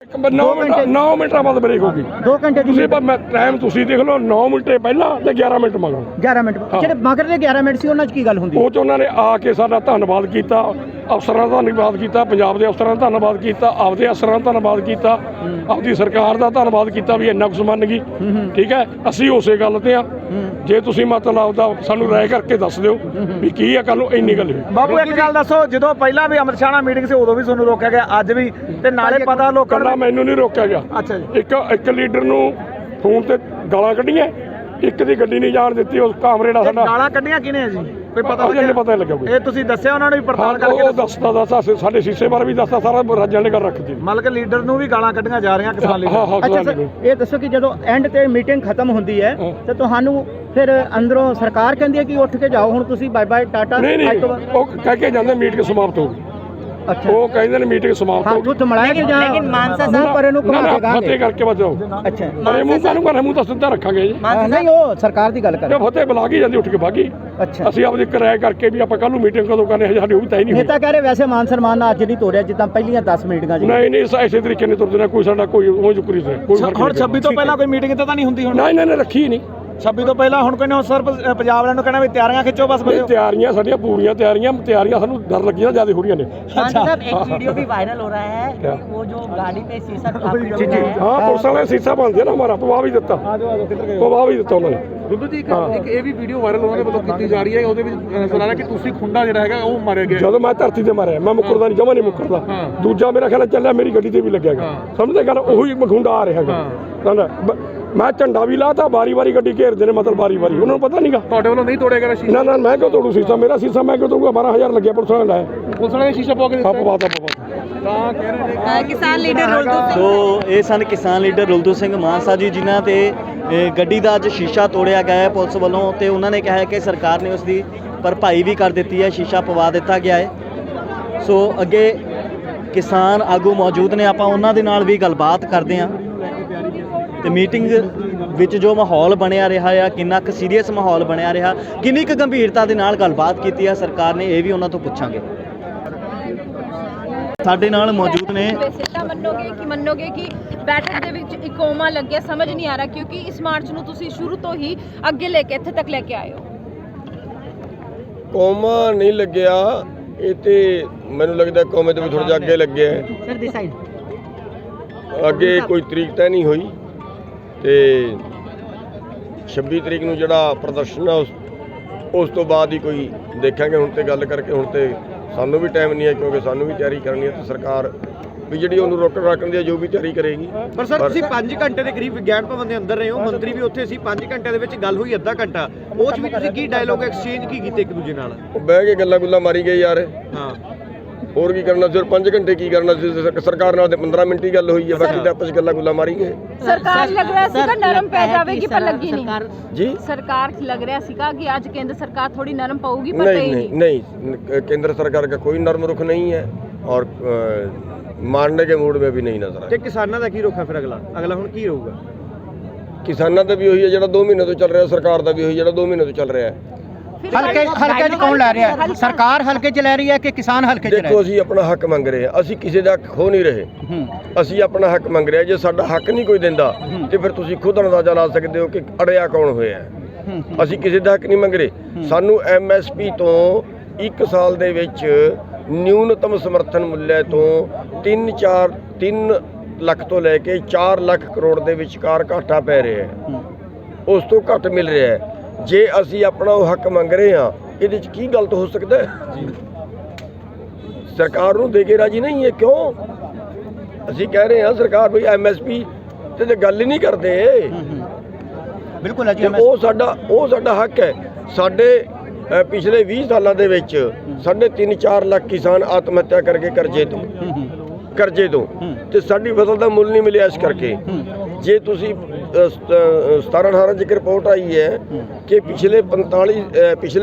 9 ਮਿੰਟਾਂ ਬਾਅਦ ਬ੍ਰੇਕ ਹੋਗੀ 2 ਘੰਟੇ ਦੀ ਟਾਈਮ ਤੁਸੀਂ ਦੇਖ ਲਓ 9 ਮਿੰਟ ਪਹਿਲਾਂ ਤੇ 11 ਮਿੰਟ ਮਗਰੋਂ 11 ਮਿੰਟ ਜਿਹੜੇ ਮਗਰ ਦੇ 11 ਮਿੰਟ ਸੀ ਉਹਨਾਂ 'ਚ ਕੀ ਗੱਲ ਹੁੰਦੀ ਉਹ 'ਚ ਉਹਨਾਂ ਨੇ ਆ ਕੇ ਸਾਡਾ ਧੰਨਵਾਦ ਕੀਤਾ, ਅਫਸਰਾਂ ਦਾ ਧੰਨਵਾਦ ਕੀਤਾ, ਪੰਜਾਬ ਦੇ ਅਫਸਰਾਂ ਦਾ ਧੰਨਵਾਦ ਕੀਤਾ, ਆਪਦੇ ਅਫਸਰਾਂ ਦਾ ਧੰਨਵਾਦ ਕੀਤਾ, ਆਪਦੀ ਸਰਕਾਰ ਦਾ ਧੰਨਵਾਦ ਕੀਤਾ ਵੀ ਇੰਨਾ ਕੁਛ ਮੰਨ ਗਈ। ਠੀਕ ਹੈ, ਅਸੀਂ ਉਸੇ ਗੱਲ ਤੇ ਆ। ਜੇ ਤੁਸੀਂ ਮਤਲਬ ਆਪਦਾ ਸਾਨੂੰ ਰਾਏ ਕਰਕੇ ਦੱਸ ਦਿਓ ਵੀ ਕੀ ਆ ਕੱਲ ਨੂੰ ਇੰਨੀ ਗੱਲ ਹੋਈ। ਬਾਬੂ ਇੱਕ ਗੱਲ ਦੱਸੋ, ਜਦੋਂ ਪਹਿਲਾਂ ਵੀ ਅਮਿਤ ਸ਼ਾਹ ਨਾਲ ਮੀਟਿੰਗ ਸੀ ਉਦੋਂ ਵੀ ਤੁਹਾਨੂੰ ਰੋਕਿਆ ਗਿਆ, ਅੱਜ ਵੀ, ਤੇ ਨਾਲੇ ਪਤਾ ਲੋਕਾਂ ਨੂੰ ਮੈਨੂੰ ਨਹੀਂ ਰੋਕਿਆ ਗਿਆ। ਅੱਛਾ ਜੀ। ਇੱਕ ਲੀਡਰ ਨੂੰ ਫੋਨ ਤੇ ਗਾਲਾਂ ਕੱਢੀਆਂ, ਇੱਕ ਦੀ ਗੱਡੀ ਨਹੀਂ ਜਾਣ ਦਿੱਤੀ। ਉਸ ਕਾਮਰੇਡ ਆ ਸਾਡਾ। ਗਾਲਾਂ ਕੱਢੀਆਂ ਕਿਹਨੇ ਜੀ, ਕੋਈ ਪਤਾ ਲੱਗਿਆ? ਇਹ ਤੁਸੀਂ ਦੱਸਿਆ ਉਹਨਾਂ ਨੂੰ ਵੀ ਪੜਤਾਲ ਕਰਕੇ? ਉਹ ਦੱਸਦਾ ਸਾਡੇ ਸ਼ੀਸ਼ੇ ਬਾਰੇ ਵੀ ਦੱਸਦਾ, ਸਾਰਾ ਰਾਜਾਂ ਨੇ ਕਰ ਰੱਖਦੀ। ਮਤਲਬ ਕਿ ਲੀਡਰ ਨੂੰ ਵੀ ਗਾਲਾਂ ਕੱਢੀਆਂ ਜਾ ਰਹੀਆਂ ਕਿਸਾਨ ਲੀਡਰ। ਅੱਛਾ ਸਰ, ਇਹ ਦੱਸੋ ਕਿ ਜਦੋਂ ਐਂਡ ਤੇ ਮੀਟਿੰਗ ਖਤਮ ਹੁੰਦੀ ਹੈ ਤੇ ਤੁਹਾਨੂੰ ਫਿਰ ਅੰਦਰੋਂ ਸਰਕਾਰ ਕਹਿੰਦੀ ਹੈ ਕਿ ਉੱਠ ਕੇ ਜਾਓ ਹੁਣ ਤੁਸੀਂ, ਬਾਏ ਬਾਏ ਟਾਟਾ? ਨਹੀਂ, ਉਹ ਕਹਿ ਕੇ ਜਾਂਦੇ ਮੀਟਿੰਗ ਸਮਾਪਤ ਹੋ ਗਈ। ਅੱਛਾ, ਉਹ ਕਹਿੰਦੇ ਨੇ ਮੀਟਿੰਗ ਸਮਾਪਤ ਹੋ ਗਈ। ਤੂੰ ਮਲਾਇਆ ਕਿ ਜਾਂ ਲੇਕਿਨ ਮਾਨਸਾ ਸਾਹਿਬ ਪਰੇ ਨੂੰ ਘੁਮਾ ਕੇ ਫਤਿਹ ਕਰਕੇ ਬਚਾਓ। ਅੱਛਾ, ਅਰੇ ਮੂੰਹ ਕਾਨੂੰ ਕਰਨਾ, ਮੂੰਹ ਤਾਂ ਸਿੱਧਾ ਰੱਖਾਂਗੇ ਜੀ। ਨਹੀਂ ਉਹ ਸਰਕਾਰ ਦੀ ਗੱਲ ਕਰ। ਫਤਿਹ ਬੁਲਾ ਕੇ ਜਾਂਦੀ ਉੱਠ ਕੇ ਬਾਗੀ। ਅੱਛਾ, ਅਸੀਂ ਆਪਦੀ ਕਿਰਾਏ ਕਰਕੇ ਵੀ ਆਪਾਂ ਕੱਲ ਨੂੰ ਮੀਟਿੰਗ ਕਦੋਂ ਕਰਨੇ ਹਜੇ ਸਾਡੀ ਉਹ ਵੀ ਤਾਂ ਹੀ ਨਹੀਂ ਹੋਈ। ਨੇਤਾ ਕਹਿ ਰਹੇ ਵੈਸੇ ਮਾਨ ਸਨਮਾਨ ਨਾਲ ਅੱਜ ਨਹੀਂ ਤੋਰਿਆ ਜਿੱਦਾਂ ਪਹਿਲੀਆਂ 10 ਮੀਟਿੰਗਾਂ ਜੀ। ਨਹੀਂ ਐਸੇ ਤਰੀਕੇ ਨਹੀਂ ਤੁਰਦੇ, ਕੋਈ ਸਾਡਾ ਕੋਈ ਉਹ ਜੁਕਰੀ ਤੇ ਕੋਈ ਹੁਣ 26 ਤੋਂ ਪਹਿਲਾਂ ਕੋਈ ਮੀਟਿੰਗ ਤਾਂ ਨਹੀਂ ਹੁੰਦੀ? ਹੁਣ ਨਹੀਂ ਰੱਖੀ ਨਹੀਂ 26 ਤੋਂ ਪਹਿਲਾਂ। ਹੁਣ ਕਹਿੰਦੇ ਸਰ ਪੰਜਾਬ ਵਾਲਿਆਂ ਨੂੰ ਕਹਿਣਾ ਵੀ ਤਿਆਰੀਆਂ ਖਿੱਚੋ ਬਸ। ਤਿਆਰੀਆਂ ਸਾਡੀਆਂ ਪੂਰੀਆਂ ਤਿਆਰੀਆਂ ਸਾਨੂੰ ਡਰ ਲੱਗੀਆਂ ਜ਼ਿਆਦਾ ਹੋ ਰਹੀਆਂ ਨੇ। साहब एक वीडियो भी वायरल हो रहा है कि वो जो गाड़ी पे शीशा हाँ पुलिस वाले शीशा बंद है ना हमारा, पवा भी दिता उन्होंने। ਦੁੱਧੂ ਜੀ ਇੱਕ ਇਹ ਵੀ ਵੀਡੀਓ ਵਾਇਰਲ ਉਹਨਾਂ ਦੇ ਵੱਲੋਂ ਕੀਤੀ ਜਾ ਰਹੀ ਹੈ, ਉਹਦੇ ਵਿੱਚ ਨਜ਼ਰ ਆ ਰਿਹਾ ਕਿ ਤੁਸੀਂ ਖੁੰਡਾ ਜਿਹੜਾ ਹੈਗਾ ਉਹ ਮਾਰਿਆ ਗਿਆ। ਜਦੋਂ ਮੈਂ ਧਰਤੀ ਤੇ ਮਾਰਿਆ, ਮੈਂ ਮੁੱਕਰਦਾ ਨਹੀਂ, ਜਮਾ ਨਹੀਂ ਮੁੱਕਰਦਾ। ਦੂਜਾ ਮੇਰਾ ਖਿਆਲ ਚੱਲਿਆ ਮੇਰੀ ਗੱਡੀ ਤੇ ਵੀ ਲੱਗਿਆਗਾ। ਸਮਝਦੇ ਗੱਲ, ਉਹੀ ਮਖੁੰਡਾ ਆ ਰਿਹਾ ਹੈਗਾ। ਮੈਂ ਝੰਡਾ ਵੀ ਲਾਤਾ, ਵਾਰੀ ਗੱਡੀ ਘੇਰਦੇ ਨੇ, ਮਤਲਬ ਵਾਰੀ ਉਹਨਾਂ ਨੂੰ ਪਤਾ ਨਹੀਂਗਾ। ਤੁਹਾਡੇ ਵੱਲੋਂ ਨਹੀਂ ਤੋੜਿਆ ਗਿਆ ਸ਼ੀਸ਼ਾ? ਨਾ ਮੈਂ ਕਿਉਂ ਤੋੜੂ ਸ਼ੀਸ਼ਾ? ਮੇਰਾ ਸ਼ੀਸ਼ਾ ਮੈਂ ਕਿਉਂ ਤੋੜੂਗਾ? 12,000 ਲੱਗਿਆ ਪੁਲਿਸ ਵਾਲਿਆਂ ਲਾਇਆ। ਪੁਲਿਸ ਵਾਲੇ ਸ਼ੀਸ਼ਾ ਪਵਾ ਕੇ ਦਿੱਤਾ? ਪਵਾਤਾ। ਤਾਂ ਕਹਿ ਰਹੇ ਨੇ किसान लीडर रुलदू सिंह। ਸੋ ਇਹ ਸਨ ਕਿਸਾਨ ਲੀਡਰ ਰੁਲਦੂ ਸਿੰਘ ਮਾਨਸਾ ਜੀ, ਜਿਨ੍ਹਾਂ ਤੇ ਗੱਡੀ ਦਾ ਅੱਜ ਸ਼ੀਸ਼ਾ ਤੋੜਿਆ ਗਿਆ ਹੈ ਪੁਲਿਸ ਵੱਲੋਂ, ਤੇ ਉਹਨਾਂ ਨੇ ਕਿਹਾ ਹੈ ਕਿ ਸਰਕਾਰ ਨੇ ਉਸ ਦੀ ਭਰਪਾਈ ਵੀ ਕਰ ਦਿੱਤੀ ਹੈ, ਸ਼ੀਸ਼ਾ ਪਵਾ ਦਿੱਤਾ ਗਿਆ ਹੈ। ਸੋ ਅੱਗੇ ਕਿਸਾਨ ਆਗੂ ਮੌਜੂਦ ਨੇ, ਆਪਾਂ ਉਹਨਾਂ ਦੇ ਨਾਲ ਵੀ ਗੱਲਬਾਤ ਕਰਦੇ ਹਾਂ। ਤੇ ਮੀਟਿੰਗ ਵਿੱਚ ਜੋ ਮਾਹੌਲ ਬਣਿਆ ਰਿਹਾ ਆ, ਕਿੰਨਾ ਕੁ ਸੀਰੀਅਸ ਮਾਹੌਲ ਬਣਿਆ ਰਿਹਾ, ਕਿੰਨੀ ਕੁ ਗੰਭੀਰਤਾ ਦੇ ਨਾਲ ਗੱਲਬਾਤ ਕੀਤੀ ਹੈ ਸਰਕਾਰ ਨੇ, ਇਹ ਵੀ ਉਹਨਾਂ ਤੋਂ ਪੁੱਛਾਂਗੇ। ਸਾਡੇ ਨਾਲ ਮੌਜੂਦ ਨੇ। ਮੰਨੋਗੇ ਕਿ ਬੈਠਕ ਦੇ ਵਿੱਚ ਇਕੋਮਾ ਲੱਗਿਆ, ਸਮਝ ਨਹੀਂ ਆ ਰਿਹਾ, ਕਿਉਂਕਿ ਇਸ ਮਾਰਚ ਨੂੰ ਤੁਸੀਂ ਸ਼ੁਰੂ ਤੋਂ ਹੀ ਅੱਗੇ ਲੈ ਕੇ ਇੱਥੇ ਤੱਕ ਲੈ ਕੇ ਆਏ ਹੋ। ਕੋਮਾ ਨਹੀਂ ਲੱਗਿਆ, ਇਹ ਤੇ ਮੈਨੂੰ ਲੱਗਦਾ ਕੋਮੇ ਤੋਂ ਵੀ ਥੋੜਾ ਜਿਹਾ ਅੱਗੇ ਲੱਗਿਆ ਹੈ। सर दिस साइड ਅੱਗੇ ਕੋਈ ਤਰੀਕ ਤੈਅ ਨਹੀਂ ਹੋਈ, ਤੇ 26 ਤਰੀਕ ਨੂੰ ਜਿਹੜਾ ਪ੍ਰਦਰਸ਼ਨ ਆ ਉਸ ਤੋਂ ਬਾਅਦ ਹੀ ਕੋਈ ਦੇਖਾਂਗੇ। ਹੁਣ ਤੇ ਗੱਲ ਕਰਕੇ ਹੁਣ ਤੇ ਸਾਨੂੰ ਵੀ ਟਾਈਮ ਨਹੀਂ ਹੈ, ਕਿਉਂਕਿ ਸਾਨੂੰ ਵੀ ਤਿਆਰੀ ਕਰਨੀ ਹੈ, ਤੇ ਸਰਕਾਰ ਵੀ ਜਿਹੜੀ ਉਹਨੂੰ ਰੱਖਣ ਦੀ ਜੋ ਵੀ ਤਿਆਰੀ ਕਰੇਗੀ। ਪਰ ਸਰ ਤੁਸੀਂ 5 ਘੰਟੇ ਦੇ ਕਰੀਬ ਵਿਗਿਆਨ ਭਵਨ ਦੇ ਅੰਦਰ ਰਹੇ ਹੋ, ਮੰਤਰੀ ਵੀ ਉੱਥੇ ਸੀ। 5 ਘੰਟਿਆਂ ਦੇ ਵਿੱਚ ਗੱਲ ਹੋਈ ਅੱਧਾ ਘੰਟਾ, ਉਹ 'ਚ ਵੀ ਤੁਸੀਂ ਕੀ ਡਾਇਲੋਗ ਐਕਸਚੇਂਜ ਕੀ ਕੀਤੇ ਇੱਕ ਦੂਜੇ ਨਾਲ? ਉਹ ਬਹਿ ਕੇ ਗੱਲਾਂ ਮਾਰੀ ਗਏ ਯਾਰ। ਹਾਂ, ਹੋਰ ਕੀ ਕਰਨਾ ਸੀ? 5 ਘੰਟੇ ਕੀ ਕਰਨਾ ਸੀ? ਸਰਕਾਰ ਨਾਲ ਤੇ 15 ਮਿੰਟ ਹੀ ਗੱਲ ਹੋਈ ਹੈ, ਬਾਕੀ ਤਾਂ ਆਪਸ ਵਿੱਚ ਗੱਲਾਂ ਮਾਰੀ ਗਏ। ਸਰਕਾਰ ਲੱਗ ਰਿਹਾ ਸੀਗਾ ਨਰਮ ਪੈ ਜਾਵੇਗੀ, ਪਰ ਲੱਗੀ ਨਹੀਂ ਜੀ। ਸਰਕਾਰ ਲੱਗ ਰਿਹਾ ਸੀਗਾ ਕਿ ਅੱਜ ਕੇਂਦਰ ਸਰਕਾਰ ਥੋੜੀ ਨਰਮ ਪਾਊਗੀ, ਪਰ नहीं, केंद्र सरकार का कोई नर्म रुख नहीं है और मानने के मूड में भी नहीं नजर ਤੇ आया। ਕਿਸਾਨਾਂ ਦਾ ਕੀ ਰੁਖ ਹੈ ਫਿਰ ਅਗਲਾ ਹੁਣ ਕੀ ਰਹੂਗਾ? किसानों का भी वही है जो 2 महीने तो चल रहा है, सरकार का भी वही जो 2 महीने तो चल रहा है। ਹਲਕੇ 'ਚ ਕੌਣ ਲੈ ਰਿਹਾ ਹੈ? ਸਰਕਾਰ ਹਲਕੇ 'ਚ ਲੈ ਰਹੀ ਹੈ ਕਿ ਕਿਸਾਨ ਹਲਕੇ 'ਚ ਲੈ देखो ਅਸੀਂ ਆਪਣਾ ਹੱਕ ਮੰਗ ਰਹੇ ਹਾਂ, ਅਸੀਂ ਕਿਸੇ ਦਾ ਹੱਕ ਖੋ ਨਹੀਂ ਰਹੇ। ਅਸੀਂ ਆਪਣਾ ਹੱਕ ਮੰਗ ਰਹੇ ਹਾਂ। ਜੇ ਸਾਡਾ ਹੱਕ ਨਹੀਂ ਕੋਈ ਦਿੰਦਾ ਤੇ ਫਿਰ ਤੁਸੀਂ ਖੁਦ ਅੰਦਾਜ਼ਾ ਲਾ ਸਕਦੇ ਹੋ ਕਿ ਅੜਿਆ ਕੌਣ ਹੋਇਆ ਹੈ। ਅਸੀਂ ਕਿਸੇ ਦਾ ਹੱਕ ਨਹੀਂ ਮੰਗ ਰਹੇ। ਸਾਨੂੰ MSP ਤੋਂ 1 ਸਾਲ ਦੇ ਵਿੱਚ ਨਿਊਨਤਮ ਸਮਰਥਨ ਮੁੱਲ ਤੋਂ 3 ਲੱਖ ਤੋਂ ਲੈ ਕੇ 4 ਲੱਖ ਕਰੋੜ ਦੇ ਵਿਚਕਾਰ ਘਾਟਾ ਪੈ ਰਿਹਾ ਹੈ, ਉਸ ਤੋਂ ਘੱਟ ਮਿਲ ਰਿਹਾ ਹੈ। ਜੇ ਅਸੀਂ ਆਪਣਾ ਉਹ ਹੱਕ ਮੰਗ ਰਹੇ ਹਾਂ, ਇਹਦੇ 'ਚ ਕੀ ਗਲਤ ਹੋ ਸਕਦਾ ਹੈ? ਸਰਕਾਰ ਨੂੰ ਦੇ ਕੇ ਰਾਜੀ ਨਹੀਂ ਹੈ, ਕਿਉਂ? ਅਸੀਂ ਕਹਿ ਰਹੇ ਹਾਂ ਸਰਕਾਰ ਵੀ MSP ਤੇ ਗੱਲ ਹੀ ਨਹੀਂ ਕਰਦੇ। ਬਿਲਕੁਲ ਜੀ, ਉਹ ਸਾਡਾ ਹੱਕ ਹੈ। ਸਾਡੇ ਪਿਛਲੇ 20 ਸਾਲਾਂ ਦੇ ਵਿੱਚ 3.5-4 ਲੱਖ ਕਿਸਾਨ ਆਤਮ ਹੱਤਿਆ ਕਰਕੇ ਕਰਜ਼ੇ ਤੋਂ ਤੇ ਸਾਡੀ ਫਸਲ ਦਾ ਮੁੱਲ ਨਹੀਂ ਮਿਲਿਆ। ਇਸ ਕਰਕੇ ਜੇ ਤੁਸੀਂ 17-18 ਚ ਰਿਪੋਰਟ ਆਈ ਹੈ ਕਿ ਪਿਛਲੇ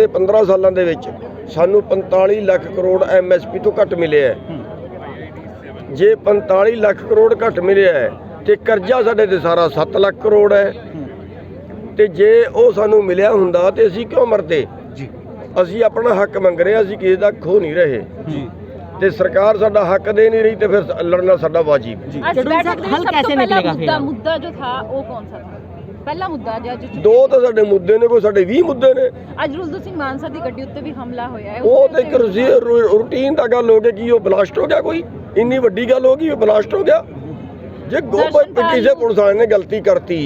15 ਸਾਲਾਂ ਦੇ ਵਿੱਚ ਸਾਨੂੰ 45 ਲੱਖ ਕਰੋੜ MSP ਤੋਂ ਘੱਟ ਮਿਲਿਆ ਹੈ। ਜੇ 45 ਲੱਖ ਕਰੋੜ ਘੱਟ ਮਿਲਿਆ ਹੈ ਤੇ ਕਰਜ਼ਾ ਸਾਡੇ ਤੇ ਸਾਰਾ 7 ਲੱਖ ਕਰੋੜ ਹੈ, ਤੇ ਜੇ ਉਹ ਸਾਨੂੰ ਮਿਲਿਆ ਹੁੰਦਾ ਤੇ ਅਸੀਂ ਕਿਉਂ ਮਰਦੇ? ਅਸੀਂ ਆਪਣਾ ਹੱਕ ਮੰਗ ਰਹੇ ਹਾਂ, ਅਸੀਂ ਕਿਸੇ ਦਾ ਖੋ ਨਹੀਂ ਰਹੇ। ਤੇ ਸਰਕਾਰ ਸਾਡਾ ਹੱਕ ਦੇ ਨਹੀਂ ਰਹੀ ਤੇ ਫਿਰ ਲੜਨਾ ਸਾਡਾ ਵਾਜਿਬ ਹੈ। आज बैठक में सबसे पहला मुद्दा जो था वो कौन सा था? पहला मुद्दा जो ਦੋ ਤਾਂ ਸਾਡੇ ਮੁੱਦੇ ਨੇ, ਕੋਈ ਸਾਡੇ 20 ਮੁੱਦੇ ਨੇ। ਅੱਜ ਰੁਲਦੂ ਸਿੰਘ ਮਾਨਸਾ ਦੀ ਗੱਡੀ ਉੱਤੇ ਵੀ ਹਮਲਾ ਹੋਇਆ ਹੈ। ਉਹ ਤੇ ਇੱਕ ਰੂਟੀਨ ਦਾ ਗੱਲ ਹੋ ਗਈ ਕਿ ਉਹ ਬਲਾਸਟ ਹੋ ਗਿਆ, ਕੋਈ ਇੰਨੀ ਵੱਡੀ ਗੱਲ ਹੋ ਗਈ ਉਹ ਬਲਾਸਟ ਹੋ ਗਿਆ। ਜੇ ਕਿਸੇ ਪੁਲਿਸ ਵਾਲੇ ਨੇ ਗਲਤੀ ਕਰਤੀ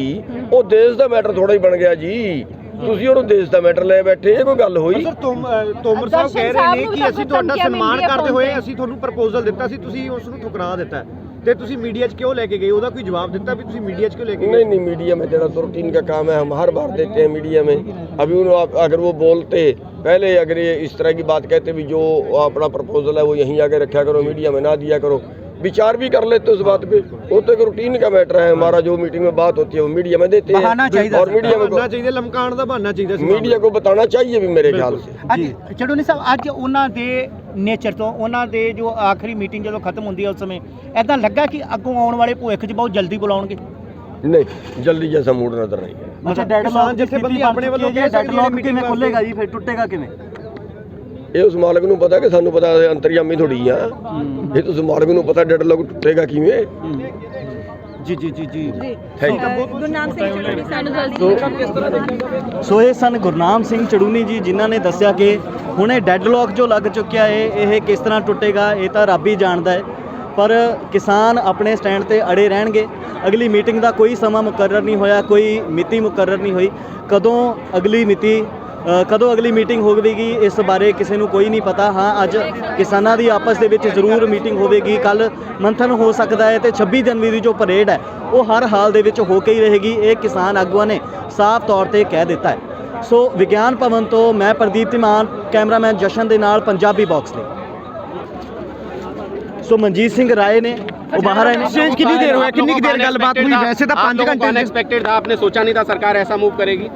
ਉਹ ਦੇਸ਼ ਦਾ ਮੈਟਰ ਥੋੜਾ ਹੀ ਬਣ ਗਿਆ ਜੀ। ਤੁਸੀਂ ਉਹਨੂੰ ਦੇਸ਼ ਦਾ ਮੈਟਰ ਲੈ ਬੈਠੇ, ਇਹ ਕੋਈ ਗੱਲ ਹੋਈ? ਸਰ ਤੋਮਰ ਸਾਹਿਬ ਕਹਿ ਰਹੇ ਨੇ ਕਿ ਅਸੀਂ ਤੁਹਾਡਾ ਸਨਮਾਨ ਕਰਦੇ ਹੋਏ ਅਸੀਂ ਤੁਹਾਨੂੰ ਪ੍ਰਪੋਜ਼ਲ ਦਿੱਤਾ ਸੀ, ਤੁਸੀਂ ਉਸ ਨੂੰ ਠੁਕਰਾ ਦਿੱਤਾ ਤੇ ਤੁਸੀਂ मीडिया 'ਚ क्यों लेके गए? ਉਹਦਾ ਕੋਈ ਜਵਾਬ ਦਿੱਤਾ ਵੀ ਤੁਸੀਂ मीडिया 'ਚ क्यों लेके गए? नहीं मीडिया में जरा तो रूटीन का काम है, हम हर बार देते हैं मीडिया में। अभी अगर वो बोलते पहले, अगर ये इस तरह की बात कहते भी जो अपना प्रपोजल है वो यहीं आके रखा करो, मीडिया में ना दिया करो, विचार भी कर लेते उस बात पे। वो तो एक रूटीन का मैटर है हमारा, जो मीटिंग में बात होती है वो मीडिया में देते हैं और मीडिया में चाहिए लमकान ਦਾ ਬਹਾਨਾ ਚਾਹੀਦਾ ਸੀ, मीडिया को बताना चाहिए भी मेरे ख्याल से। ਅੱਜ ਚੜੂਨੀ ਸਾਹਿਬ ਅੱਜ ਉਹਨਾਂ ਦੇ ਨੇਚਰ ਤੋਂ, ਉਹਨਾਂ ਦੇ ਜੋ ਆਖਰੀ ਮੀਟਿੰਗ ਜਦੋਂ ਖਤਮ ਹੁੰਦੀ ਹੈ ਉਸ ਸਮੇਂ ਐਦਾਂ ਲੱਗਾ ਕਿ ਅੱਗੋਂ ਆਉਣ ਵਾਲੇ ਭਵਿੱਖ 'ਚ ਬਹੁਤ ਜਲਦੀ ਬੁਲਾਉਣਗੇ। नहीं जल्दी जैसा मूड नजर नहीं है। ਅੱਛਾ ਡੈਡਲਾਕ ਜਥੇਬੰਦੀ ਆਪਣੇ ਵੱਲੋਂ ਕਹਿ ਸਕਦੀ ਹੈ ਮੀਟਿੰਗ ਕਿਵੇਂ ਖੁੱਲੇਗਾ ਜੀ, ਫਿਰ ਟੁੱਟੇਗਾ ਕਿਵੇਂ? ਇਹ ਉਸ ਮਾਲਕ ਨੂੰ ਪਤਾ ਕਿ ਸਾਨੂੰ ਪਤਾ, ਅੰਤਰਯਾਮੀ ਥੋੜੀ ਆ ਇਹ। ਤਾਂ ਉਸ ਮਾਲਕ ਨੂੰ ਪਤਾ ਡੈਡਲਾਕ ਟੁੱਟੇਗਾ ਕਿਵੇਂ। ਜੀ ਜੀ ਜੀ ਜੀ ਥੈਂਕ ਯੂ। ਗੁਰਨਾਮ ਸਿੰਘ ਚੜੂਨੀ ਸਾਨੂੰ ਜਲਦੀ ਸੋ ਇਹ ਸਨ ਗੁਰਨਾਮ ਸਿੰਘ ਚੜੂਨੀ ਜੀ, ਜਿਨ੍ਹਾਂ ਨੇ ਦੱਸਿਆ ਕਿ ਹੁਣੇ ਡੈਡਲੌਕ ਜੋ ਲੱਗ ਚੁੱਕਿਆ ਹੈ ਇਹ ਕਿਸ ਤਰ੍ਹਾਂ ਟੁੱਟੇਗਾ ਇਹ ਤਾਂ ਰੱਬ ਹੀ ਜਾਣਦਾ ਹੈ, ਪਰ ਕਿਸਾਨ ਆਪਣੇ ਸਟੈਂਡ ਤੇ ਅੜੇ ਰਹਿਣਗੇ। ਅਗਲੀ ਮੀਟਿੰਗ ਦਾ ਕੋਈ ਸਮਾਂ ਮੁਕਰਰ ਨਹੀਂ ਹੋਇਆ, ਕੋਈ ਮਿਤੀ ਮੁਕਰਰ ਨਹੀਂ ਹੋਈ। ਕਦੋਂ ਅਗਲੀ ਮੀਟਿੰਗ ਹੋਵੇਗੀ ਇਸ ਬਾਰੇ ਕਿਸੇ ਨੂੰ ਕੋਈ ਨਹੀਂ ਪਤਾ। ਹਾਂ ਅੱਜ ਕਿਸਾਨਾਂ ਦੀ ਆਪਸ ਦੇ ਵਿੱਚ ਜ਼ਰੂਰ ਮੀਟਿੰਗ ਹੋਵੇਗੀ, ਕੱਲ ਮੰਥਨ ਹੋ ਸਕਦਾ ਹੈ ਤੇ 26 ਜਨਵਰੀ ਦੀ ਜੋ ਪਰੇਡ ਹੈ ਉਹ ਹਰ ਹਾਲ ਦੇ ਵਿੱਚ ਹੋ ਕੇ ਹੀ ਰਹੇਗੀ। ਇਹ ਕਿਸਾਨ ਆਗੂਆਂ ਨੇ ਸਾਫ਼ ਤੌਰ ਤੇ ਕਹਿ ਦਿੱਤਾ ਹੈ। ਸੋ ਵਿਗਿਆਨ ਭਵਨ ਤੋਂ ਮੈਂ ਪ੍ਰਦੀਪ ਧੀਮਾਨ, ਕੈਮਰਾਮੈਨ ਜਸ਼ਨ ਦੇ ਨਾਲ ਪੰਜਾਬੀ ਬਾਕਸ ਲਈ। ਸੋ ਮਨਜੀਤ ਸਿੰਘ ਰਾਏ ਨੇ ਉਹ ਬਾਹਰ ਆਏ ਨੇ। ਕਿੰਨੀ ਦੇਰ ਹੋਇਆ, ਕਿੰਨੀ ਦੇਰ ਗੱਲਬਾत हुई? वैसे तो 5 घंटे अनएक्सपेक्टेड था, आपने सोचा नहीं था सरकार ऐसा मूव करेगी?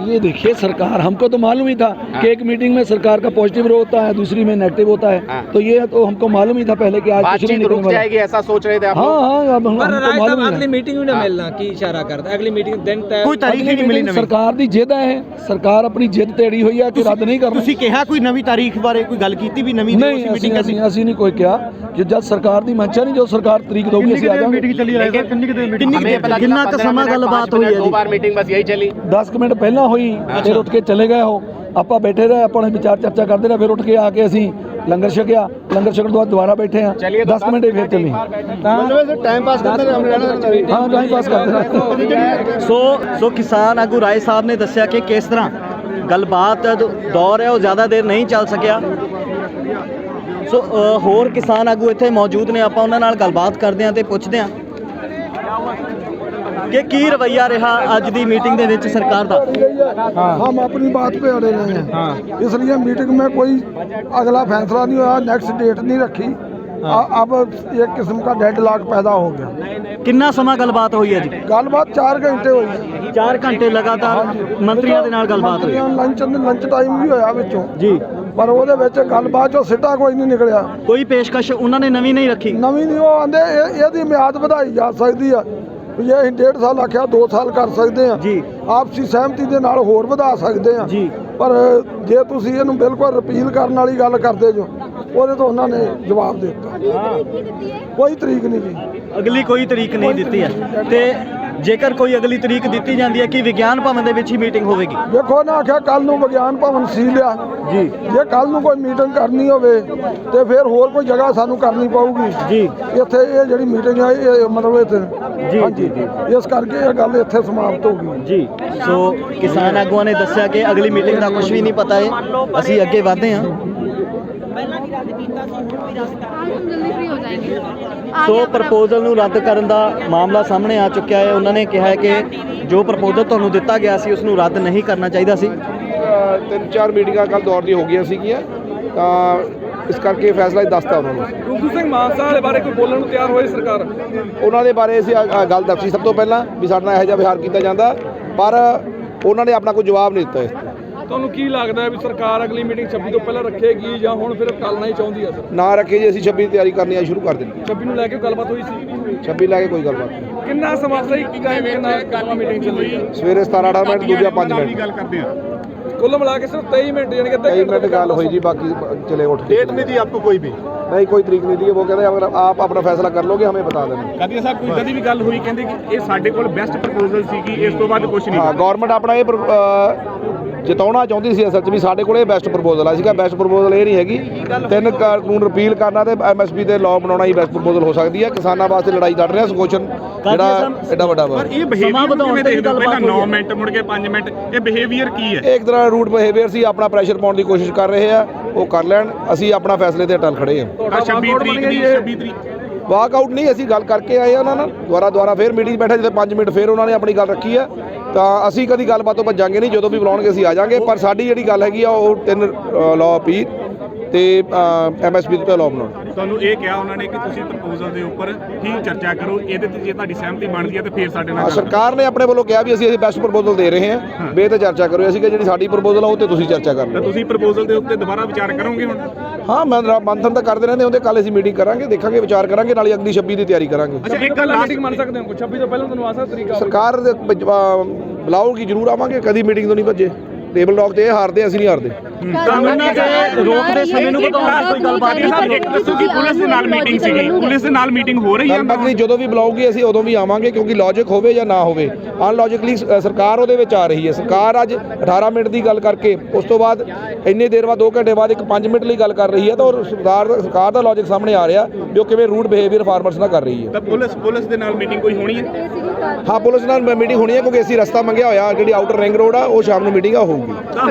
ये देखिए सरकार, हमको तो मालूम ही था कि एक मीटिंग में सरकार का पॉजिटिव रो होता है, दूसरी में नेगेटिव होता है, तो ये तो हमको मालूम ही था पहले कि आज कुछ नहीं रुक जाएगी ऐसा सोच रहे थे आप? हाँ अब हमको मालूम है। अगली मीटिंग में मिलना की इशारा करता, अगली मीटिंग दिन तय ਕੋਈ ਤਾਰੀਖ ਹੀ ਨਹੀਂ ਮਿਲੀ ਨਵੀਂ। ਸਰਕਾਰ ਦੀ ਜਿੱਦ ਹੈ, ਸਰਕਾਰ ਆਪਣੀ ਜਿੱਦ ਤੇੜੀ ਹੋਈ ਹੈ ਕਿ ਰੱਦ ਨਹੀਂ ਕਰਨਾ। ਤੁਸੀਂ ਕਿਹਾ ਕੋਈ ਨਵੀਂ ਤਾਰੀਖ ਬਾਰੇ ਕੋਈ ਗੱਲ ਕੀਤੀ ਵੀ ਨਵੀਂ ਨਹੀਂ ਅਸੀਂ ਨਹੀਂ ਕੋਈ ਕਿਹਾ ਕਿ ਜਦ ਸਰਕਾਰ ਦੀ ਮੰਸ਼ਾ ਨਹੀਂ, ਜੋ ਸਰਕਾਰ ਤਰੀਕ ਦਊਗੀ ਅਸੀਂ ਆ ਜਾਵਾਂਗੇ। ਮੀਟਿੰਗ ਚੱਲੀ ਹੈ ਕਿੰਨਾ ਕੁ ਸਮਾਂ ਗੱਲਬਾਤ ਹੋਈ ਹੈ? 2 बार मीटिंग बस यही चली। 10 ਮਿੰਟ ਪਹਿਲਾਂ ਹੋਈ, ਫਿਰ ਉੱਠ ਕੇ ਚਲੇ ਗਏ ਉਹ। ਆਪਾਂ ਬੈਠੇ ਰਹੇ, ਆਪਣੇ ਵਿਚਾਰ ਚਰਚਾ ਕਰਦੇ ਰਹੇ, ਫਿਰ ਉੱਠ ਕੇ ਆ ਕੇ ਅਸੀਂ ਲੰਗਰ ਛਕਿਆ। ਲੰਗਰ ਛਕਣ ਤੋਂ ਬਾਅਦ ਦੁਬਾਰਾ ਬੈਠੇ ਆ, 10 ਮਿੰਟ ਹੀ ਫਿਰ ਚੱਲੀ। ਟਾਈਮ ਪਾਸ ਕਰਦੇ ਰਹੇ। ਹਾਂ ਟਾਈਮ ਪਾਸ ਕਰਦੇ ਰਹੇ। ਸੋ ਕਿਸਾਨ ਆਗੂ ਰਾਏ ਸਾਹਿਬ ਨੇ ਦੱਸਿਆ ਕਿ ਕਿਸ ਤਰ੍ਹਾਂ ਗੱਲਬਾਤ ਦਾ ਦੌਰ ਹੈ ਉਹ ਜ਼ਿਆਦਾ ਦੇਰ ਨਹੀਂ ਚੱਲ ਸਕਿਆ। ਸੋ ਹੋਰ ਕਿਸਾਨ ਆਗੂ ਇੱਥੇ ਮੌਜੂਦ ਨੇ, ਆਪਾਂ ਉਹਨਾਂ ਨਾਲ ਗੱਲਬਾਤ ਕਰਦੇ ਹਾਂ ਤੇ ਪੁੱਛਦੇ ਹਾਂ कि की रवैया रहा आज दी मीटिंग दे विच सरकार दा। हम अपनी बात पे अड़े रहे हैं, इसलिए मीटिंग में कोई अगला फैसला नहीं हुआ, नेक्स्ट डेट नहीं रखी। अब एक किस्म का डेडलॉक पैदा हो गया। कितना समा गलबात हुई है जी? गलबात 4 घंटे हुई है। 4 घंटे लगातार मंत्रियों दे नाल गलबात हुई। लंच टाइम भी होया विचों जी, पर ਉਹਦੇ ਵਿੱਚ ਗੱਲਬਾਤ ਚੋਂ ਸਿੱਟਾ ਕੋਈ ਨਹੀਂ ਨਿਕਲਿਆ। ਕੋਈ ਪੇਸ਼ਕਸ਼ ਉਹਨਾਂ ਨੇ ਨਵੀਂ ਨਹੀਂ ਰੱਖੀ। ਨਵੀਂ ਨਹੀਂ, ਉਹ ਆਂਦੇ ਇਹਦੀ ਮਿਆਦ ਵਧਾਈ ਜਾ ਸਕਦੀ ਆ, ਇਹ 1.5 ਸਾਲ ਆਖਿਆ 2 ਸਾਲ ਕਰ ਸਕਦੇ ਆ ਜੀ, ਆਪਸੀ ਸਹਿਮਤੀ ਦੇ ਨਾਲ ਹੋਰ ਵਧਾ ਸਕਦੇ ਆ ਜੀ। ਪਰ ਜੇ ਤੁਸੀਂ ਇਹਨੂੰ ਬਿਲਕੁਲ ਰਿਪੀਲ ਕਰਨ ਵਾਲੀ ਗੱਲ ਕਰਦੇ ਜੋ, ਉਹਦੇ ਤੋਂ ਉਹਨਾਂ ਨੇ ਜਵਾਬ ਦੇ ਦਿੱਤਾ ਕੋਈ ਤਰੀਕ ਨਹੀਂ ਜੀ, ਅਗਲੀ ਕੋਈ ਤਰੀਕ ਨਹੀਂ ਦਿੱਤੀ ਹੈ। ਤੇ ਜੇਕਰ ਕੋਈ ਅਗਲੀ ਤਰੀਕ ਦਿੱਤੀ ਜਾਂਦੀ ਹੈ ਕਿ ਵਿਗਿਆਨ ਭਵਨ ਦੇ ਵਿੱਚ ਹੀ ਮੀਟਿੰਗ ਹੋਵੇਗੀ। ਵੇਖੋ ਨਾ ਆਖਿਆ ਕੱਲ ਨੂੰ ਵਿਗਿਆਨ ਭਵਨ ਸੀ ਲਿਆ ਜੀ, ਜੇ ਕੱਲ ਨੂੰ ਕੋਈ ਮੀਟਿੰਗ ਕਰਨੀ ਹੋਵੇ ਤੇ ਫਿਰ ਹੋਰ ਕੋਈ ਜਗ੍ਹਾ ਸਾਨੂੰ ਕਰਨੀ ਪਊਗੀ ਜੀ। ਇੱਥੇ ਇਹ ਜਿਹੜੀ ਮੀਟਿੰਗ ਹੈ ਇਹ ਮਤਲਬ ਇੱਥੇ ਜੀ ਜੀ ਇਸ ਕਰਕੇ ਇਹ ਗੱਲ ਇੱਥੇ ਸਮਾਪਤ ਹੋ ਗਈ ਜੀ। ਸੋ ਕਿਸਾਨ ਆਗੂਆਂ ਨੇ ਦੱਸਿਆ ਕਿ ਅਗਲੀ ਮੀਟਿੰਗ ਦਾ ਕੁਝ ਵੀ ਨਹੀਂ ਪਤਾ ਹੈ, ਅਸੀਂ ਅੱਗੇ ਵਧਦੇ ਹਾਂ। ਸੋ ਪ੍ਰਪੋਜ਼ਲ ਨੂੰ ਰੱਦ ਕਰਨ ਦਾ ਮਾਮਲਾ ਸਾਹਮਣੇ ਆ ਚੁੱਕਿਆ ਹੈ। ਉਹਨਾਂ ਨੇ ਕਿਹਾ ਹੈ ਕਿ ਜੋ ਪ੍ਰਪੋਜ਼ਲ ਤੁਹਾਨੂੰ ਦਿੱਤਾ ਗਿਆ ਸੀ ਉਸ ਨੂੰ ਰੱਦ ਨਹੀਂ ਕਰਨਾ ਚਾਹੀਦਾ ਸੀ। 3-4 ਮੀਟਿੰਗਾਂ ਕੱਲ ਦੌਰ ਦੀ ਹੋ ਗਈਆਂ ਸੀਗੀਆਂ, ਤਾਂ ਇਸ ਕਰਕੇ ਫੈਸਲਾ ਦੱਸਤਾ ਉਹਨਾਂ ਨੂੰ। ਰੁਲਦੂ ਸਿੰਘ ਮਾਨਸਾ ਵਾਲੇ ਬਾਰੇ ਕੋਈ ਬੋਲਣ ਨੂੰ ਤਿਆਰ ਹੋਈ ਸਰਕਾਰ? ਉਹਨਾਂ ਦੇ ਬਾਰੇ ਅਸੀਂ ਗੱਲ ਦੱਸੀ ਸਭ ਤੋਂ ਪਹਿਲਾਂ ਵੀ ਸਾਡੇ ਨਾਲ ਇਹੋ ਜਿਹਾ ਵਿਹਾਰ ਕੀਤਾ ਜਾਂਦਾ, ਪਰ ਉਹਨਾਂ ਨੇ ਆਪਣਾ ਕੋਈ ਜਵਾਬ ਨਹੀਂ ਦਿੱਤਾ ਇਸ ਤੇ। ਤੁਹਾਨੂੰ ਕੀ ਲੱਗਦਾ ਹੈ ਵੀ ਸਰਕਾਰ ਅਗਲੀ ਮੀਟਿੰਗ 26 ਤੋਂ ਪਹਿਲਾਂ ਰੱਖੇਗੀ ਜਾਂ ਹੁਣ ਫਿਰ ਟਾਲਣਾ ਹੀ ਚਾਹੁੰਦੀ ਹੈ? ਸਰ ਨਾ ਰੱਖੇ ਜੀ, ਅਸੀਂ 26 ਦੀ ਤਿਆਰੀ ਕਰਨੀ ਆ ਸ਼ੁਰੂ ਕਰ ਦੇਣੀ। 26 ਨੂੰ ਲੈ ਕੇ ਗੱਲਬਾਤ ਹੋਈ ਸੀ? 26 ਲੈ ਕੇ ਕੋਈ ਗੱਲਬਾਤ ਨਹੀਂ। ਕਿੰਨਾ ਸਮਾਂ ਸਹੀ ਟਾਈਮ ਕਿੰਨਾ ਮੀਟਿੰਗ ਚੱਲੀ ਹੈ? ਸਵੇਰੇ 17-18 ਮਿੰਟ, ਦੂਜਾ 5 ਮਿੰਟ। ਕੁੱਲ ਮਿਲਾ ਕੇ ਸਿਰਫ 23 ਮਿੰਟ ਯਾਨੀ ਕਿ 23 ਮਿੰਟ ਗੱਲ ਹੋਈ ਜੀ, ਬਾਕੀ चले उठ के। डेट नहीं दी आपको कोई भी? नहीं, कोई तरीक नहीं दी। वो कहते हैं अगर आप अपना फैसला कर लोगे हमें बता देना। ਕਾਦੀਆਂ ਸਾਹਿਬ ਕੋਈ ਕਦੀ ਵੀ ਗੱਲ ਹੋਈ ਕਹਿੰਦੇ ਕਿ ਇਹ ਸਾਡੇ ਕੋਲ ਬੈਸਟ ਪ੍ਰਪੋਜ਼ਲ ਸੀਗੀ, ਇਸ ਤੋਂ ਬਾਅਦ ਕੁਝ ਨਹੀਂ। ਹਾਂ, ਗਵਰਨਮੈਂਟ ਆਪਣਾ ਇਹ ਜਿਤਾਉਣਾ ਚਾਹੁੰਦੀ ਸੀ ਅਸਲ 'ਚ ਵੀ ਸਾਡੇ ਕੋਲ ਇਹ ਬੈਸਟ ਪ੍ਰਪੋਜ਼ਲ ਆ ਸੀਗਾ। ਬੈਸਟ ਪ੍ਰਪੋਜ਼ਲ ਇਹ ਨਹੀਂ ਹੈਗੀ, 3 ਕਾਨੂੰਨ ਰਿਪੀਲ ਕਰਨਾ ਤੇ ਐਮਐਸਪੀ ਤੇ ਲਾਅ ਬਣਾਉਣਾ ਹੀ ਬੈਸਟ ਪ੍ਰਪੋਜ਼ਲ ਹੋ ਸਕਦੀ ਹੈ। ਕਿਸਾਨਾਂ ਵਾਸਤੇ ਲੜਾਈ ਲੜ ਰਹੇ ਆ, ਸਕੋਸ਼ਨ ਜਿਹੜਾ ਐਡਾ ਵੱਡਾ ਵਾ। ਪਰ ਇਹ ਬਿਹੇਵੀਅਰ ਕਿਵੇਂ ਦੇਖਦੇ ਹੋ? ਪਹਿਲਾਂ 9 ਮਿੰਟ ਮੁੜ ਕੇ 5 ਮਿੰਟ, ਇਹ ਬਿਹੇਵੀਅਰ ਕੀ ਹੈ? ਇਹ ਇੱਕ ਤਰ੍ਹਾਂ ਰੂਟ ਬਿਹੇਵੀਅਰ ਸੀ। ਆਪਣਾ ਪ੍ਰੈਸ਼ਰ ਪਾਉਣ ਦੀ ਕੋਸ਼ਿਸ਼ ਕਰ ਰਹੇ ਆ, ਉਹ ਕਰ ਲੈਣ। ਅਸੀਂ ਆਪਣਾ ਫੈਸਲੇ ਤੇ ਅਟਲ ਖੜੇ ਆ। 26 ਤਰੀਕ ਦੀ 26 ਤਰੀਕ ਵਾਕਆਊਟ ਨਹੀਂ, ਅਸੀਂ ਗੱਲ ਕਰਕੇ ਆਏ ਆ ਉਹਨਾਂ ਨਾਲ। ਦੁਬਾਰਾ ਫੇਰ ਮੀਟਿੰਗ ਬੈਠਾ, ਜਦੋਂ 5 ਮਿੰਟ ਫੇਰ ਉਹਨਾਂ ਨੇ ਆਪਣੀ ਗੱਲ ਰੱਖੀ ਆ। ਤਾਂ ਅਸੀਂ ਕਦੀ ਗੱਲਬਾਤ ਤੋਂ ਭੱਜਾਂਗੇ ਨਹੀਂ, ਜਦੋਂ ਵੀ ਬੁਲਾਉਣਗੇ ਅਸੀਂ ਆ ਜਾਾਂਗੇ। ਪਰ ਸਾਡੀ ਜਿਹੜੀ ਗੱਲ ਹੈਗੀ ਆ ਉਹ 3 ਲਾਅ ਅਪੀਲ ਤੇ ਐਮਐਸਪੀ ਤੇ ਲਾਅ ਬਣਾਉਣਾ। ਤੁਹਾਨੂੰ ਇਹ ਕਿਹਾ ਉਹਨਾਂ ਨੇ ਕਿ ਤੁਸੀਂ ਪ੍ਰਪੋਜ਼ਲ ਦੇ ਉੱਪਰ ਹੀ ਚਰਚਾ ਕਰੋ, ਇਹਦੇ ਤੇ ਜੇ ਤੁਹਾਡੀ ਸਹਿਮਤੀ ਬਣਦੀ ਹੈ ਤੇ ਫਿਰ ਸਾਡੇ ਨਾਲ ਸਰਕਾਰ ਨੇ ਆਪਣੇ ਵੱਲੋਂ ਕਿਹਾ ਵੀ ਅਸੀਂ ਬੈਸਟ ਪ੍ਰਪੋਜ਼ਲ ਦੇ ਰਹੇ ਹਾਂ, ਬੇ ਤੇ ਚਰਚਾ ਕਰੋ। ਅਸੀਂ ਕਿ ਜਿਹੜੀ ਸਾਡੀ ਪ੍ਰਪੋਜ਼ਲ ਆ ਉਹ ਤੇ ਤੁਸੀਂ ਚਰਚਾ ਕਰ ਲਓ। ਤੁਸੀਂ ਪ੍ਰਪੋਜ਼ਲ ਦੇ ਉੱਤੇ ਦੁਬਾਰਾ ਵਿਚਾਰ ਕਰੋਗੇ ਹੁਣ? ਹਾਂ, ਮੈਂ ਮੰਥਨ ਤਾਂ ਕਰਦੇ ਰਹਿੰਦੇ, ਉਹਦੇ ਕੱਲ ਅਸੀਂ ਮੀਟਿੰਗ ਕਰਾਂਗੇ, ਦੇਖਾਂਗੇ, ਵਿਚਾਰ ਕਰਾਂਗੇ, ਨਾਲੇ ਅਗਲੀ 26 ਦੀ ਤਿਆਰੀ ਕਰਾਂਗੇ। ਅੱਛਾ, ਇੱਕ ਗੱਲ ਮੀਟਿੰਗ ਮੰਨ ਸਕਦੇ ਹੋ 26 ਤੋਂ ਪਹਿਲਾਂ ਤੁਹਾਨੂੰ ਆਸਾ ਤਰੀਕਾ ਸਰਕਾਰ ਬੁਲਾਓਗੀ, ਜ਼ਰੂਰ ਆਵਾਂਗੇ, ਕਦੀ ਮੀਟਿੰਗ ਤੋਂ ਨਹੀਂ ਭੱਜੇ। ਟੇਬਲ ਟਾਕ ਤੇ ਇਹ ਹਾਰਦੇ, ਅਸੀਂ ਨਹੀਂ ਹਾਰਦੇ। ਕਾਨੂੰਨਾਂ ਦੇ ਰੋਕ ਦੇ ਸਮੇਂ ਨੂੰ ਵਧਾਉਣ ਦੀ ਕੋਈ ਗੱਲਬਾਤ ਨਹੀਂ। ਇੱਕ ਦੱਸੋ ਕਿ ਪੁਲਿਸ ਦੇ ਨਾਲ ਮੀਟਿੰਗ ਸੀਗੀ, ਪੁਲਿਸ ਦੇ ਨਾਲ ਮੀਟਿੰਗ ਹੋ ਰਹੀ ਹੈ? ਗੱਲਬਾਤ ਨਹੀਂ, ਜਦੋਂ ਵੀ ਬੁਲਾਓਗੀ ਅਸੀਂ ਉਦੋਂ ਵੀ ਆਵਾਂਗੇ, ਕਿਉਂਕਿ ਲੌਜਿਕ ਹੋਵੇ ਜਾਂ ਨਾ ਹੋਵੇ, ਅਨਲੌਜਿਕਲੀ ਸਰਕਾਰ ਉਹਦੇ ਵਿੱਚ ਆ ਰਹੀ ਹੈ। ਸਰਕਾਰ ਅੱਜ 18 ਮਿੰਟ ਦੀ ਗੱਲ ਕਰਕੇ ਉਸ ਤੋਂ ਬਾਅਦ ਇੰਨੀ ਦੇਰ ਬਾਅਦ 2 ਘੰਟੇ ਬਾਅਦ ਇੱਕ 5 ਮਿੰਟ ਲਈ ਗੱਲ ਕਰ ਰਹੀ ਹੈ, ਤਾਂ ਉਹ ਸਰਕਾਰ ਦਾ ਲੌਜਿਕ ਸਾਹਮਣੇ ਆ ਰਿਹਾ ਵੀ ਉਹ ਕਿਵੇਂ ਰੂਟ ਬਿਹੇਵੀਅਰ ਫਾਰਮਰਸ ਨਾਲ ਕਰ ਰਹੀ ਹੈ। ਤਾਂ ਪੁਲਿਸ ਦੇ ਨਾਲ ਮੀਟਿੰਗ ਕੋਈ ਹੋਣੀ ਹੈ? ਹਾਂ, ਪੁਲਿਸ ਨਾਲ ਮੀਟਿੰਗ ਹੋਣੀ ਹੈ, ਕਿਉਂਕਿ ਅਸੀਂ ਰਸਤਾ ਮੰਗਿਆ ਹੋਇਆ, ਜਿਹੜੀ ਆਊਟਰ ਰਿੰਗ ਰੋਡ ਆ ਉਹ ਸ਼ਾਮ ਨੂੰ ਮੀਟਿੰਗ ਆ ਹੋਊਗੀ।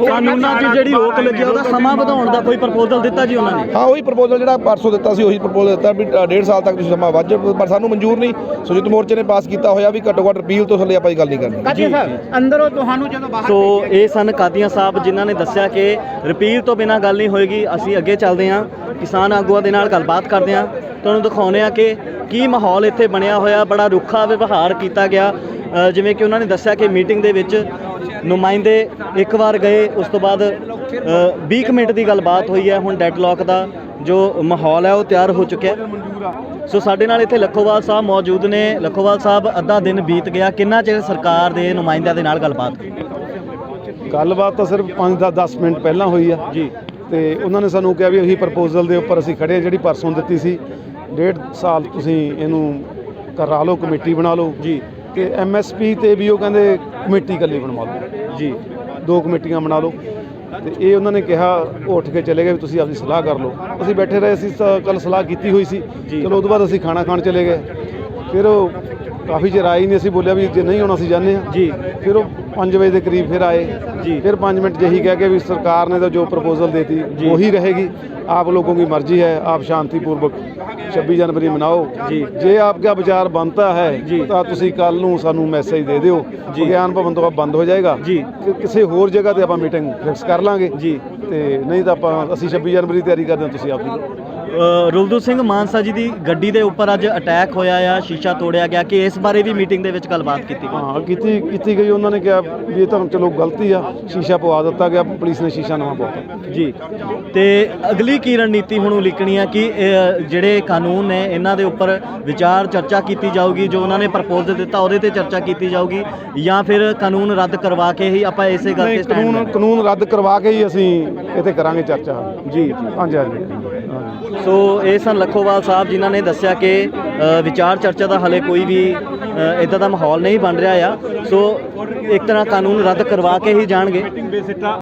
ਕਾਨੂੰਨਾਂ 'ਚ ਜਿਹੜੀ ਰੋਕ ਲੱਗੀ ਉਹਦਾ ਸਮਾਂ ਵਧਾਉਣ ਦਾ ਕੋਈ ਪ੍ਰਪੋਜ਼ਲ ਦਿੱਤਾ ਜੀ ਉਹਨਾਂ ਨੇ? ਹਾਂ, ਉਹੀ ਪ੍ਰਪੋਜ਼ਲ ਜਿਹੜਾ ਪਰਸੋਂ ਦਿੱਤਾ ਸੀ, ਉਹੀ ਪ੍ਰਪੋਜ਼ਲ ਦਿੱਤਾ ਵੀ 1.5 ਸਾਲ ਤੱਕ ਤੁਸੀਂ ਸਮਾਂ ਵੱਧ ਜਾਓ, ਪਰ ਸਾਨੂੰ ਮਨਜ਼ੂਰ ਨਹੀਂ। ਸੰਯੁਕਤ ਮੋਰਚੇ ਨੇ ਪਾਸ ਕੀਤਾ ਹੋਇਆ ਵੀ ਘੱਟੋ ਘੱਟ ਰਿਪੀਲ ਤੋਂ ਥੱਲੇ ਆਪਾਂ ਇਹ ਗੱਲ ਨਹੀਂ ਕਰਨੀ। ਕਾਦੀਆਂ ਸਾਹਿਬ ਅੰਦਰੋਂ ਤੁਹਾਨੂੰ ਜਦੋਂ ਬਾਹਰ ਸੋ ਇਹ ਸਨ ਕਾਦੀਆਂ ਸਾਹਿਬ, ਜਿਨ੍ਹਾਂ ਨੇ ਦੱਸਿਆ ਕਿ ਰਿਪੀਲ ਤੋਂ ਬਿਨਾਂ ਗੱਲ ਨਹੀਂ ਹੋਏਗੀ। ਅਸੀਂ ਅੱਗੇ ਚੱਲਦੇ ਹਾਂ, ਕਿਸਾਨ ਆਗੂਆਂ ਦੇ ਨਾਲ ਗੱਲਬਾਤ ਕਰਦੇ ਹਾਂ, ਤੁਹਾਨੂੰ ਦਿਖਾਉਂਦੇ ਹਾਂ ਕਿ ਕੀ ਮਾਹੌਲ ਇੱਥੇ ਬਣਿਆ ਹੋਇਆ। ਬੜਾ ਰੁੱਖਾ ਵਿਵਹਾਰ ਕੀਤਾ ਗਿਆ, ਜਿਵੇਂ ਕਿ ਉਹਨਾਂ ਨੇ ਦੱਸਿਆ ਕਿ ਮੀਟਿੰਗ ਦੇ ਵਿੱਚ ਨੁਮਾਇੰਦੇ ਇੱਕ ਵਾਰ ਗਏ, ਉਸ ਤੋਂ ਬਾਅਦ 20 ਮਿੰਟ ਦੀ ਗੱਲਬਾਤ ਹੋਈ ਹੈ। ਹੁਣ ਡੈਡਲੌਕ ਦਾ ਜੋ ਮਾਹੌਲ ਹੈ ਉਹ ਤਿਆਰ ਹੋ ਚੁੱਕਿਆ। ਸੋ ਸਾਡੇ ਨਾਲ ਇੱਥੇ ਲੱਖੋਵਾਲ ਸਾਹਿਬ ਮੌਜੂਦ ਨੇ। ਲੱਖੋਵਾਲ ਸਾਹਿਬ, ਅੱਧਾ ਦਿਨ ਬੀਤ ਗਿਆ, ਕਿੰਨਾ ਚਿਰ ਸਰਕਾਰ ਦੇ ਨੁਮਾਇੰਦਿਆਂ ਦੇ ਨਾਲ ਗੱਲਬਾਤ ਹੋਈ? ਗੱਲਬਾਤ ਤਾਂ ਸਿਰਫ 5-10 ਮਿੰਟ ਪਹਿਲਾਂ ਹੋਈ ਆ ਜੀ, ਤੇ ਉਹਨਾਂ ਨੇ ਸਾਨੂੰ ਕਿਹਾ ਵੀ ਉਹੀ ਪ੍ਰਪੋਜ਼ਲ ਦੇ ਉੱਪਰ ਅਸੀਂ ਖੜੇ ਹਾਂ, ਜਿਹੜੀ ਪਰਸੋਂ ਦਿੱਤੀ ਸੀ। 1.5 ਸਾਲ ਤੁਸੀਂ ਇਹਨੂੰ ਕਰਾ ਲਓ, ਕਮੇਟੀ ਬਣਾ ਲਓ ਜੀ, ਤੇ ਐਮਐਸਪੀ ਤੇ ਵੀ ਉਹ ਕਹਿੰਦੇ ਕਮੇਟੀ ਇਕੱਲੀ ਬਣਵਾ ਲਓ ਜੀ, 2 ਕਮੇਟੀਆਂ ਬਣਾ ਲਓ। ਤੇ ਇਹ ਉਹਨਾਂ ਨੇ ਕਿਹਾ, ਉਹ ਉੱਠ ਕੇ ਚਲੇ ਗਏ ਵੀ ਤੁਸੀਂ ਆਪਣੀ ਸਲਾਹ ਕਰ ਲਓ। ਅਸੀਂ ਬੈਠੇ ਰਹੇ, ਅਸੀਂ ਤਾਂ ਕੱਲ ਸਲਾਹ ਕੀਤੀ ਹੋਈ ਸੀ। ਚਲੋ ਉਹ ਤੋਂ ਬਾਅਦ ਅਸੀਂ ਖਾਣਾ ਖਾਣ ਚਲੇ ਗਏ। ਫਿਰ ਉਹ ਕਾਫੀ ਚਿਰ ਆਏ ਨਹੀਂ, ਅਸੀਂ ਬੋਲਿਆ ਵੀ ਜੇ ਨਹੀਂ ਆਉਣਾ ਅਸੀਂ ਜਾਂਦੇ ਹਾਂ ਜੀ। ਫਿਰ ਉਹ 5 ਵਜੇ ਦੇ ਕਰੀਬ ਫਿਰ ਆਏ ਜੀ। फिर 5 मिनट यही कह के भी सरकार ने तो जो प्रपोजल देती वही रहेगी। आप लोगों की मर्जी है, आप शांतिपूर्वक 26 जनवरी मनाओ जी। जे आपका विचार बनता है तो तुसी कल नूं सानू मैसेज दे दिओ, विज्ञान भवन तो बंद हो जाएगा जी। किसी होर जगह ते आपां मीटिंग फिक्स कर लांगे जी, ते नहीं तो आपां असीं 26 जनवरी तैयारी करदे हां, तुसी आपदी। ਰੁਲਦੂ ਸਿੰਘ ਮਾਨਸਾ ਜੀ ਦੀ ਗੱਡੀ ਦੇ ਉੱਪਰ ਅੱਜ ਅਟੈਕ ਹੋਇਆ ਆ, ਸ਼ੀਸ਼ਾ ਤੋੜਿਆ ਗਿਆ, ਕਿ ਇਸ ਬਾਰੇ ਵੀ ਮੀਟਿੰਗ ਦੇ ਵਿੱਚ ਗੱਲਬਾਤ ਕੀਤੀ ਗਈ? ਹਾਂ, ਕੀਤੀ ਗਈ। ਉਹਨਾਂ ਨੇ ਕਿਹਾ ਵੀ ਇਹ ਤਾਂ ਚਲੋ ਗਲਤੀ ਆ, ਸ਼ੀਸ਼ਾ ਪਵਾ ਦਿੱਤਾ ਗਿਆ, ਪੁਲਿਸ ਨੇ ਸ਼ੀਸ਼ਾ ਨਵਾਂ ਪਵਾਤਾ ਜੀ। ਤੇ ਅਗਲੀ ਕੀ ਰਣਨੀਤੀ ਹੁਣ ਉਲੀਕਣੀ ਆ ਕਿ ਜਿਹੜੇ ਕਾਨੂੰਨ ਨੇ ਇਹਨਾਂ ਦੇ ਉੱਪਰ ਵਿਚਾਰ ਚਰਚਾ ਕੀਤੀ ਜਾਊਗੀ, ਜੋ ਉਹਨਾਂ ਨੇ ਪ੍ਰਪੋਜ਼ਲ ਦਿੱਤਾ ਉਹਦੇ ਤੇ ਚਰਚਾ ਕੀਤੀ ਜਾਊਗੀ, ਜਾਂ ਫਿਰ ਕਾਨੂੰਨ ਰੱਦ ਕਰਵਾ ਕੇ ਹੀ ਆਪਾਂ ਇਸੇ ਗੱਲ ਤੇ ਸਟੈਂਡ? ਕਾਨੂੰਨ ਰੱਦ ਕਰਵਾ ਕੇ ਹੀ ਅਸੀਂ ਇੱਥੇ ਕਰਾਂਗੇ ਚਰਚਾ ਜੀ। ਹਾਂਜੀ ਹਾਂਜੀ। ਸੋ ਇਹ ਸਨ ਲੱਖੋਵਾਲ ਸਾਹਿਬ, ਜਿਨ੍ਹਾਂ ਨੇ ਦੱਸਿਆ ਕਿ ਵਿਚਾਰ ਚਰਚਾ ਦਾ ਹਲੇ ਕੋਈ ਵੀ ਇੱਦਾਂ ਦਾ ਮਾਹੌਲ ਨਹੀਂ ਬਣ ਰਿਹਾ ਆ। ਸੋ ਇੱਕ ਤਰ੍ਹਾਂ ਕਾਨੂੰਨ ਰੱਦ ਕਰਵਾ ਕੇ ਹੀ ਜਾਣਗੇ।